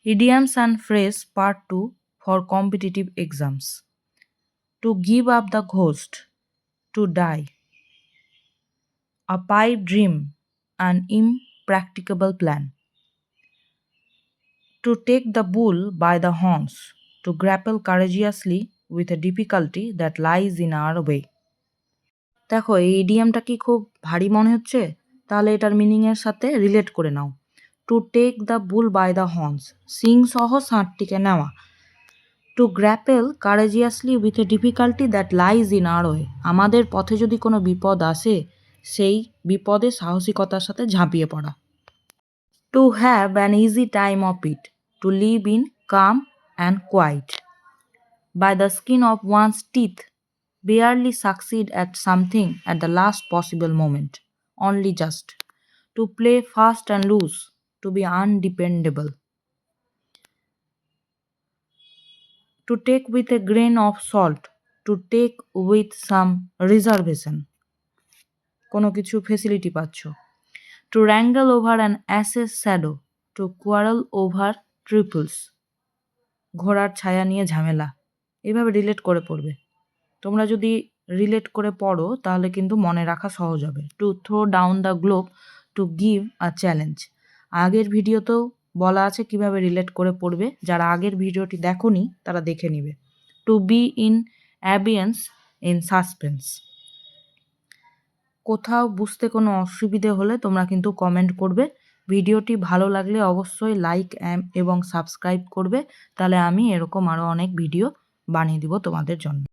Idioms and phrase part 2 for competitive exams. To give up the ghost, to die. A pipe dream, an impracticable plan. To take the bull by the horns, to grapple courageously with a difficulty that lies in our way. দেখো এই ইডিয়ামটা কি খুব ভারী মনে হচ্ছে? তাহলে এটার মিনিংয়ের সাথে রিলেট করে নাও। To take the bull by the horns, সিং সহ ষাঁড়টিকে নেওয়া। To grapple courageously with a difficulty that lies in our way, আমাদের পথে যদি কোনো বিপদ আসে সেই বিপদে সাহসিকতার সাথে ঝাঁপিয়ে পড়া। To have an easy time of it, to live in calm and quiet. By the skin of one's teeth, barely succeed at something at the last possible moment, only just. To play fast and loose, to be undependable. To take with a grain of salt, to take with some reservation. কোনো কিছু facility পাচ্ছ। To wrangle over an ass's shadow, to quarrel over trifles. ঘোড়ার ছায়া নিয়ে ঝামেলা। এইভাবে relate করে পড়বে। তোমরা যদি রিলেট করে পড়ো তাহলে কিন্তু মনে রাখা সহজ হবে। To throw down the glove, to give a challenge. আগের ভিডিওতেও বলা আছে কিভাবে রিলেট করে পড়বে, যারা আগের ভিডিওটি দেখোনি তারা দেখে নিবে। To be in abeyance, in suspense. কোথাও বুঝতে কোনো অসুবিধে হলে তোমরা কিন্তু কমেন্ট করবে। ভিডিওটি ভালো লাগলে অবশ্যই লাইক এবং সাবস্ক্রাইব করবে, তাহলে আমি এরকম আরও অনেক ভিডিও বানিয়ে দিব তোমাদের জন্য।